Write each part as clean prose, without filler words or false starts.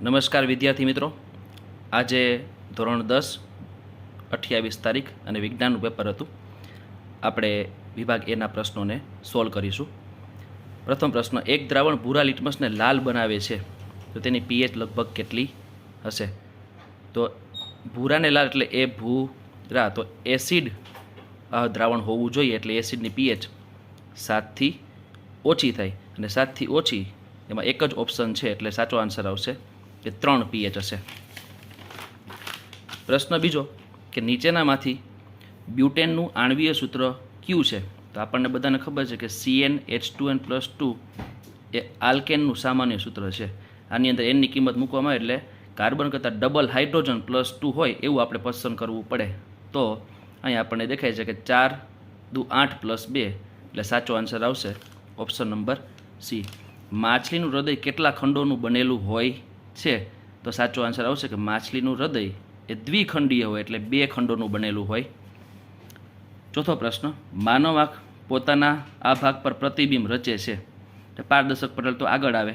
નમસ્કાર વિદ્યાર્થી મિત્રો, આજે ધોરણ 10 28 તારીખ અને વિજ્ઞાનનું પેપર હતું. આપણે વિભાગ એના પ્રશ્નોને સોલ્વ કરીશું. પ્રથમ પ્રશ્ન, એક દ્રાવણ ભૂરા લિટમસને લાલ બનાવે છે તો તેની પીએચ લગભગ કેટલી હશે? તો ભૂરાને લાલ એટલે એ ભૂરા, તો એસિડ દ્રાવણ હોવું જોઈએ એટલે એસિડની પીએચ 7થી ઓછી થાય, અને 7થી ઓછી એમાં એક જ ઓપ્શન છે એટલે સાચો આન્સર આવશે કે 3 પીએચ હશે. પ્રશ્ન બીજો કે નીચેનામાંથી બ્યુટેનનું આણ્વીય સૂત્ર કયું છે? તો આપણને બધાને ખબર છે કે CnH2n+2 એ આલ્કેનનું સામાન્ય સૂત્ર છે. આની અંદર એનની કિંમત મૂકવામાં આવે એટલે કાર્બન કરતાં ડબલ હાઇડ્રોજન +2 હોય એવું આપણે પસંદ કરવું પડે. તો અહીંયા આપણને દેખાય છે કે 4 દુ 8 + 2 એટલે સાચો આન્સર આવશે ઓપ્શન નંબર સી. માછલીનું હૃદય કેટલા ખંડોનું બનેલું હોય છે? તો સાચો આન્સર આવશે કે માછલીનું હૃદય એ દ્વિખંડીય હોય એટલે 2 ખંડોનું બનેલું હોય. ચોથો પ્રશ્ન, માનવ આંખ પોતાના આ ભાગ પર પ્રતિબિંબ રચે છે. પારદર્શક પટલ તો આગળ આવે,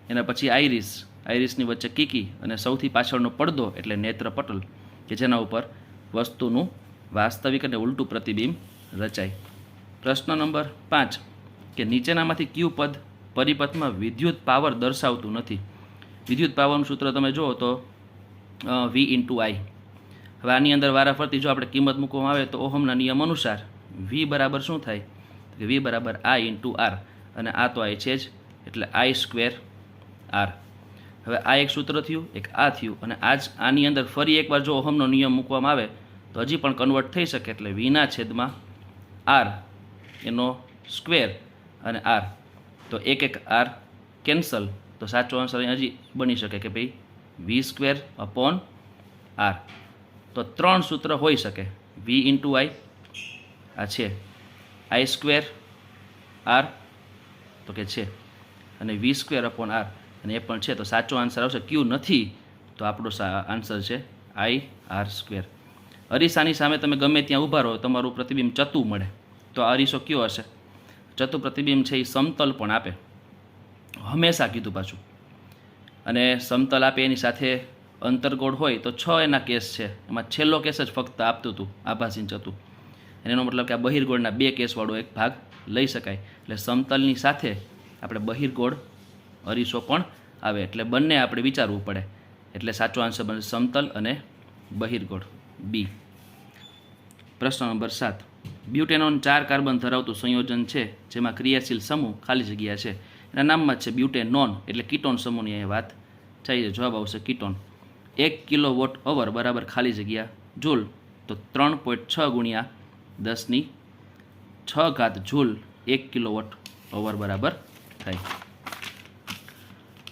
એના પછી આઈરિસની વચ્ચે કીકી અને સૌથી પાછળનો પડદો એટલે નેત્ર પટલ કે જેના ઉપર વસ્તુનું વાસ્તવિક અને ઉલટું પ્રતિબિંબ રચાય. પ્રશ્ન નંબર 5 કે નીચેનામાંથી કયું પદ પરિપથમાં વિદ્યુત પાવર દર્શાવતું નથી? વિદ્યુત પાવરનું સૂત્ર તમે જુઓ તો V × I. હવે આની અંદર વારાફરતી જો આપણે કિંમત મૂકવામાં આવે તો ઓહમના નિયમ અનુસાર V બરાબર શું થાય? કે V બરાબર I × R, અને આ તો I છે જ એટલે I² R. હવે આ એક સૂત્ર થયું, એક આ થયું, અને આની અંદર ફરી એકવાર જો ઓહમનો નિયમ મૂકવામાં આવે તો હજી પણ કન્વર્ટ થઈ શકે એટલે V/R એનો સ્ક્વેર અને R, તો એક R કેન્સલ, તો સાચો આન્સર હજી બની શકે કે ભાઈ V²/R. તો 3 સૂત્ર હોઈ શકે, V × I આ છે, I² R તો કે છે, અને V²/R અને એ પણ છે. તો સાચો આન્સર આવશે ક્યુ નથી, તો આપણો આન્સર છે IR². અરીસાની સામે તમે ગમે ત્યાં ઊભા રહો તમારું પ્રતિબિંબ ચતું મળે, તો આ અરીસો કયો હશે? ચતું પ્રતિબિંબ છે એ સમતલ પણ આપે, હંમેશા કીધું પાછું, અને સમતલ આપે એની સાથે અંતરગોળ હોય તો 6 એના કેસ છે, એમાં છેલ્લો કેસ જ ફક્ત આપતું હતું આભાસીન ચતું. એનો મતલબ કે આ બહિર્ગોળના 2 કેસવાળો એક ભાગ લઈ શકાય, એટલે સમતલની સાથે આપણે બહિર્ગોળ અરીસો પણ આવે, એટલે બંને આપણે વિચારવું પડે, એટલે સાચો આન્સર બને સમતલ અને બહિર્ગોળ બી. પ્રશ્ન નંબર 7, બ્યુટેનોન 4 કાર્બન ધરાવતું સંયોજન છે જેમાં ક્રિયાશીલ સમૂહ ખાલી જગ્યા છે. એના નામમાં જ છે બ્યુટેનોન, એટલે કીટોન સમૂહની અહીં વાત થઈ છે. જવાબ આવશે કીટોન. 1 kWh બરાબર ખાલી જગ્યા જૂલ, તો 3.6 × 10⁶ જૂલ 1 kWh બરાબર થાય.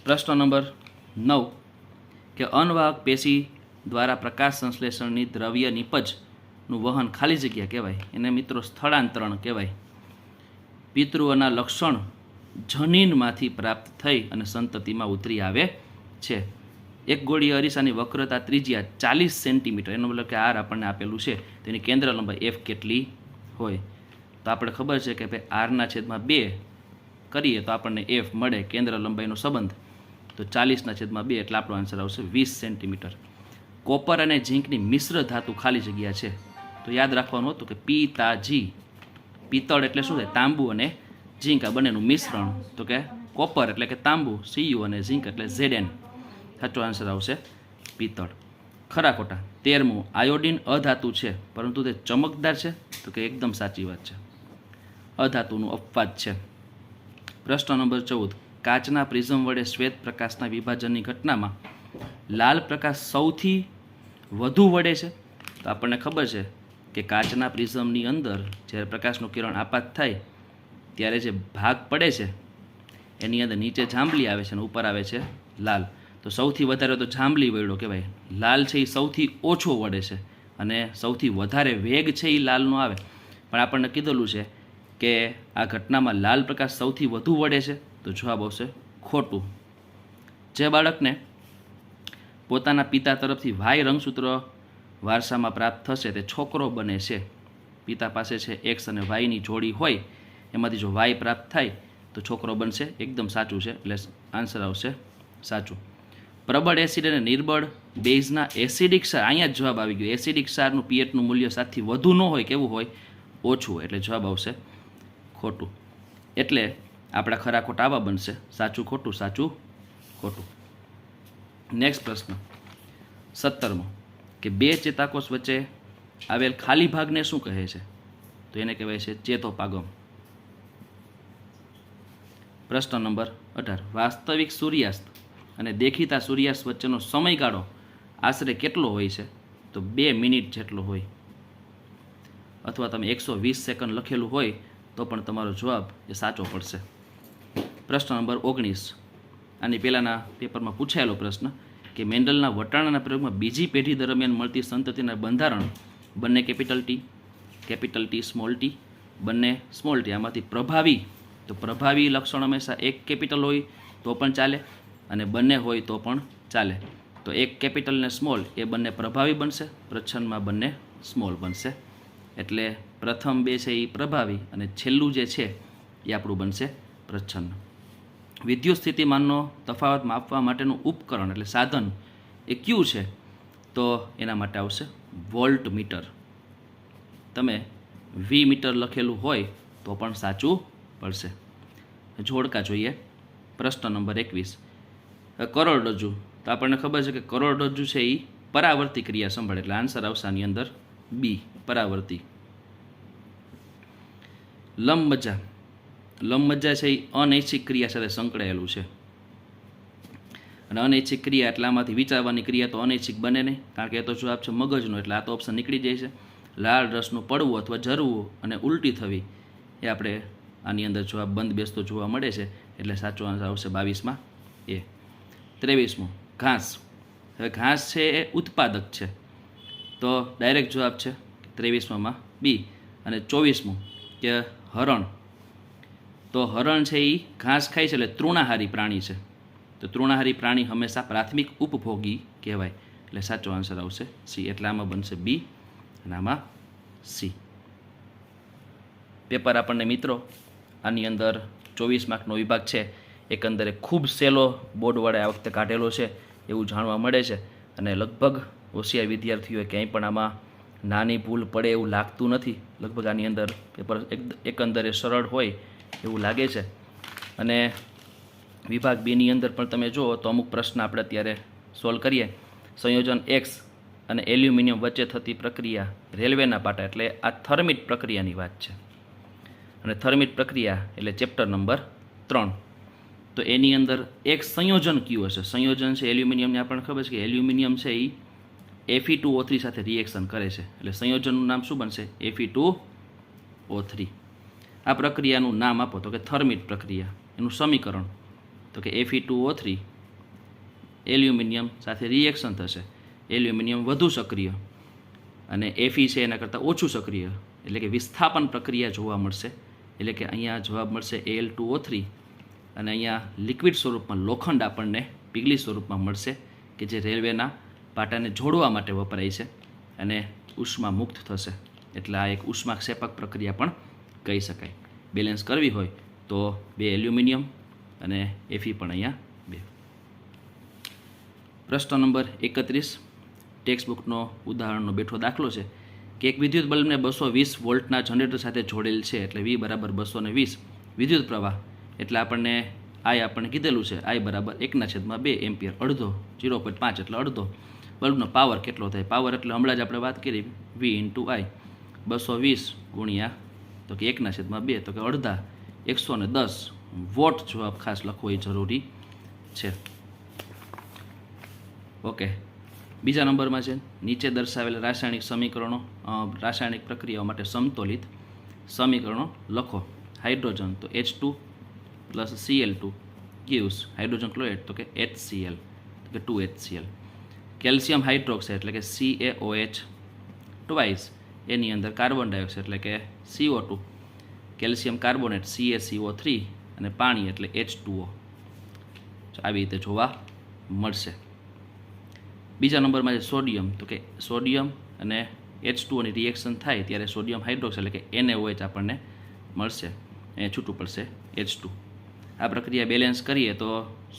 પ્રશ્ન નંબર 9 કે અનવાહક પેશી દ્વારા પ્રકાશ સંશ્લેષણની દ્રવ્ય નિપજનું વહન ખાલી જગ્યા કહેવાય, એને મિત્રો સ્થળાંતરણ કહેવાય. પિતૃઓના લક્ષણ જનીનમાંથી પ્રાપ્ત થઈ અને સંતતિમાં ઉતરી આવે છે. એક ગોળીય અરીસાની વક્રતા ત્રિજ્યા 40 સેન્ટીમીટર, એનો મતલબ કે R આપણને આપેલું છે, તેની કેન્દ્ર લંબાઈ F કેટલી હોય? તો આપણે ખબર છે કે ભાઈ R/2 કરીએ તો આપણને F મળે, કેન્દ્ર લંબાઈનો સંબંધ, તો 40/2 એટલે આપણો આન્સર આવશે 20 સેન્ટીમીટર. કોપર અને ઝીંકની મિશ્ર ધાતુ ખાલી જગ્યા છે, તો યાદ રાખવાનું હતું કે પિતાજી. પિત્તળ એટલે શું થાય? તાંબુ અને ઝીંક આ બંનેનું મિશ્રણ, તો કે કોપર એટલે કે તાંબુ, Cu, અને ઝીંક એટલે Zn. સાચો આન્સર આવશે પિત્તળ. ખરા ખોટા? 13મું, આયોડિન અધાતુ છે પરંતુ તે ચમકદાર છે, તો કે એકદમ સાચી વાત છે, અધાતુનું અપવાદ છે. પ્રશ્ન નંબર 14, કાચના પ્રિઝમ વડે શ્વેત પ્રકાશના વિભાજનની ઘટનામાં લાલ પ્રકાશ સૌથી વધુ વળે છે? તો આપણને ખબર છે કે કાચના પ્રિઝમની અંદર જ્યારે પ્રકાશનું કિરણ આપાત થાય ત્યારે જે ભાગ પડે છે એની અંદર નીચે જાંબલી આવે છે અને ઉપર આવે છે લાલ. તો સૌથી વધારે તો જાંબલી વળ્યો કહેવાય, લાલ છે એ સૌથી ઓછો વળે છે, અને સૌથી વધારે વેગ છે એ લાલનો આવે. પણ આપણને કીધેલું છે કે આ ઘટનામાં લાલ પ્રકાશ સૌથી વધુ વળે છે, તો જવાબ આવશે ખોટું. જે બાળકને પોતાના પિતા તરફથી વાય રંગસૂત્ર વારસામાં પ્રાપ્ત થશે તે છોકરો બને છે. પિતા પાસે છે X અને વાયની જોડી હોય, એમાંથી જો વાય પ્રાપ્ત થાય તો છોકરો બનશે. એકદમ સાચું છે, એટલે આન્સર આવશે સાચું. પ્રબળ એસિડ અને નિર્બળ બેઝના એસિડિક ક્ષાર, અહીંયા જ જવાબ આવી ગયો. એસિડિક ક્ષારનું પીએચનું મૂલ્ય 7થી વધુ ન હોય, કેવું હોય? ઓછું. એટલે જવાબ આવશે ખોટું. એટલે આપણા ખરા ખોટા આવા બનશે: સાચું ખોટું, સાચું ખોટું. નેક્સ્ટ પ્રશ્ન 17મો, કે બે ચેતાકોષ વચ્ચે આવેલ ખાલી ભાગને શું કહે છે? તો એને કહેવાય છે ચેતોપાગમ. પ્રશ્ન નંબર 18, વાસ્તવિક સૂર્યાસ્ત અને દેખીતા સૂર્યાસ્ત વચ્ચેનો સમયગાળો આશરે કેટલો હોય છે? તો 2 મિનિટ જેટલો હોય. અથવા તમે 120 સેકન્ડ લખેલું હોય તો પણ તમારો જવાબ એ સાચો પડશે. પ્રશ્ન નંબર 19, આની પહેલાંના પેપરમાં પૂછાયેલો પ્રશ્ન, કે મેન્ડલના વટાણાના પ્રયોગમાં બીજી પેઢી દરમિયાન મળતી સંતતિના બંધારણ બંને કેપિટલ ટી સ્મોલ ટી, બંને સ્મોલ ટી, આમાંથી પ્રભાવી, તો પ્રભાવી લક્ષણ હંમેશા એક કેપિટલ હોય તો પણ ચાલે અને બંને હોય તો પણ ચાલે. તો એક કેપિટલ ને સ્મોલ એ બંને પ્રભાવી બનશે, પ્રચ્છન્નમાં બંને સ્મોલ બનશે. એટલે પ્રથમ બે છે એ પ્રભાવી અને છેલ્લું જે છે એ આપણું બનશે પ્રચ્છન્ન. વિદ્યુત સ્થિતિમાનનો તફાવત માપવા માટેનું ઉપકરણ એટલે સાધન એ કયું છે? તો એના માટે આવશે વોલ્ટ મીટર. તમે વી મીટર લખેલું હોય તો પણ સાચું પડશે. જોડકા જોઈએ. પ્રશ્ન નંબર 21, કરોડરજ્જુ. તો આપણને ખબર છે કે કરોડરજ્જુ છે એ પરાવર્તી ક્રિયા સંભાળે, એટલે આન્સર આવશે આની અંદર બી, પરાવર્તી. લંબમજ્જા છે એ અનૈચ્છિક ક્રિયા સાથે સંકળાયેલું છે. અને અનૈચ્છિક ક્રિયા એટલે આમાંથી વિચારવાની ક્રિયા તો અનૈચ્છિક બને નહીં, કારણ કે એ તો જવાબ છે મગજનો, એટલે આ તો ઓપ્શન નીકળી જાય છે. લાળ રસનું પડવું અથવા ઝરવું અને ઉલટી થવી એ આપણે આની અંદર જવાબ બંધ બેસતો જોવા મળે છે, એટલે સાચો આન્સર આવશે 22માં એ. 23મો, ઘાસ. હવે ઘાસ છે એ ઉત્પાદક છે, તો ડાયરેક્ટ જવાબ છે 23માં બી. અને 24મું, કે હરણ. તો હરણ છે એ ઘાસ ખાય છે, એટલે તૃણાહારી પ્રાણી છે. તો તૃણાહારી પ્રાણી હંમેશા પ્રાથમિક ઉપભોગી કહેવાય, એટલે સાચો આન્સર આવશે સી. એટલે આમાં બનશે બી અને આમાં સી. પેપર આપણને મિત્રો આની અંદર 24 માર્કનો વિભાગ છે, એકંદરે ખૂબ સહેલો બોર્ડ વડે આ વખતે કાઢેલો છે એવું જાણવા મળે છે. અને લગભગ હોશિયાર વિદ્યાર્થીઓએ ક્યાંય પણ આમાં નાની ભૂલ પડે એવું લાગતું નથી. લગભગ આની અંદર પેપર એકંદરે સરળ હોય એવું લાગે છે. અને વિભાગ બીની અંદર પણ તમે જુઓ તો અમુક પ્રશ્ન આપણે અત્યારે સોલ્વ કરીએ. સંયોજન એક્સ અને એલ્યુમિનિયમ વચ્ચે થતી પ્રક્રિયા રેલવેના પાટા, એટલે આ થર્મિટ પ્રક્રિયાની વાત છે. અને થર્મિટ પ્રક્રિયા એટલે ચેપ્ટર નંબર 3. તો એની અંદર એક સંયોજન કયું હશે? સંયોજન છે એલ્યુમિનિયમને આપણને ખબર છે કે એલ્યુમિનિયમ છે એ Fe2O3 સાથે રિએક્શન કરે છે, એટલે સંયોજનનું નામ શું બનશે? Fe2O3. આ પ્રક્રિયાનું નામ આપો તો કે થર્મિટ પ્રક્રિયા. એનું સમીકરણ તો કે Fe2O3 એલ્યુમિનિયમ સાથે રિએક્શન થશે, એલ્યુમિનિયમ વધુ સક્રિય અને Fe છે એના કરતાં ઓછું સક્રિય, એટલે કે વિસ્થાપન પ્રક્રિયા જોવા મળશે. એટલે કે અહીંયા જવાબ મળશે Al2O3 અને અહીંયા લિક્વિડ સ્વરૂપમાં લોખંડ આપણને પીગળી સ્વરૂપમાં મળશે, કે જે રેલવેના પાટાને જોડવા માટે વપરાય છે અને ઉષ્મા મુક્ત થશે. એટલે આ એક ઉષ્માક્ષેપક પ્રક્રિયા પણ કહી શકાય. બેલેન્સ કરવી હોય તો 2 એલ્યુમિનિયમ અને Fe પણ અહીંયા 2. પ્રશ્ન નંબર 31, ટેક્સ્ટ બુકનો ઉદાહરણનો બેઠો દાખલો છે કે એક વિદ્યુત બલ્બને 220 વોલ્ટના જનરેટર સાથે જોડેલ છે, એટલે V બરાબર 220 વિદ્યુત પ્રવાહ, એટલે આપણને કીધેલું છે I બરાબર 1/2 એમ્પિયર, અડધો 0.5 એટલે અડધો. બલ્બનો પાવર કેટલો થાય? પાવર એટલે હમણાં જ આપણે વાત કરી V × I, 220 ગુણ્યા તો કે 1/2 તો કે અડધા 110 વોટ જવાબ ખાસ લખવો એ જરૂરી છે. ઓકે, બીજા નંબરમાં છે નીચે દર્શાવેલ રાસાયણિક પ્રક્રિયાઓ માટે સમતોલિત સમીકરણો લખો. હાઇડ્રોજન તો H2 + Cl2 gives hydrogen chloride તો કે HCl તો કે 2HCl. કેલ્શિયમ હાઇડ્રોક્સાઇડ એટલે કે CaOH ટ્વાઇસ, એની અંદર કાર્બન ડાયોક્સાઇડ એટલે કે CO2, કેલ્શિયમ કાર્બોનેટ CaCO3 અને પાણી એટલે H2O. આવી રીતે જોવા મળશે. બીજા નંબરમાં છે સોડિયમ, તો કે સોડિયમ અને H2O ની રિએક્શન થાય ત્યારે સોડિયમ હાઇડ્રોક્સાઇડ એટલે કે NaOH આપણને મળશે, એ છૂટું પડશે H2. આ પ્રક્રિયા બેલેન્સ કરીએ તો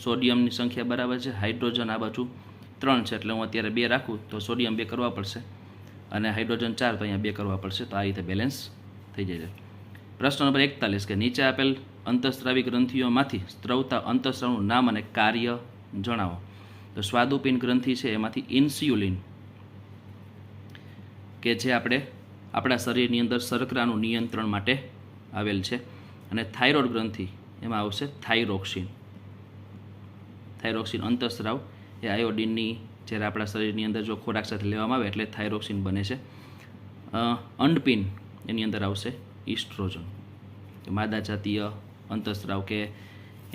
સોડિયમની સંખ્યા બરાબર છે, હાઇડ્રોજન આ બાજુ 3 છે, એટલે હું અત્યારે 2 રાખું તો સોડિયમ 2 કરવા પડશે અને હાઇડ્રોજન 4 તો અહીંયા 2 કરવા પડશે, તો આ રીતે બેલેન્સ થઈ જાય છે. પ્રશ્ન નંબર 41 કે નીચે આપેલ અંતઃસ્રાવી ગ્રંથિઓમાંથી સ્ત્રવતા અંતઃસ્રાવનું નામ અને કાર્ય જણાવો. તો સ્વાદુપિંડ ગ્રંથિ છે એમાંથી ઇન્સ્યુલિન કે જે આપણા શરીરની અંદર શર્કરાનું નિયંત્રણ માટે આવેલ છે, અને થાઇરોઇડ ગ્રંથિ એમાં આવશે થાઇરોક્સિન. થાઇરોક્સિન અંતઃસ્રાવ એ આયોડિનની જ્યારે આપણા શરીરની અંદર જો ખોરાક સાથે લેવામાં આવે એટલે થાઇરોક્સિન બને છે. અંડપિંડ એની અંદર આવશે ઇસ્ટ્રોજન. માદા જાતીય અંતઃસ્રાવ કે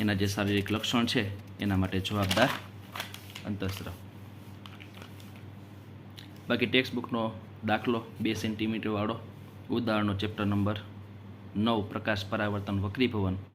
એના જે શારીરિક લક્ષણ છે એના માટે જવાબદાર અંતઃસ્રાવ. બાકી ટેક્સ્ટ બુકનો દાખલો 2 સેન્ટીમીટર વાળો ઉદાહરણનો ચેપ્ટર નંબર 9 પ્રકાશ પરાવર્તન વક્રીભવન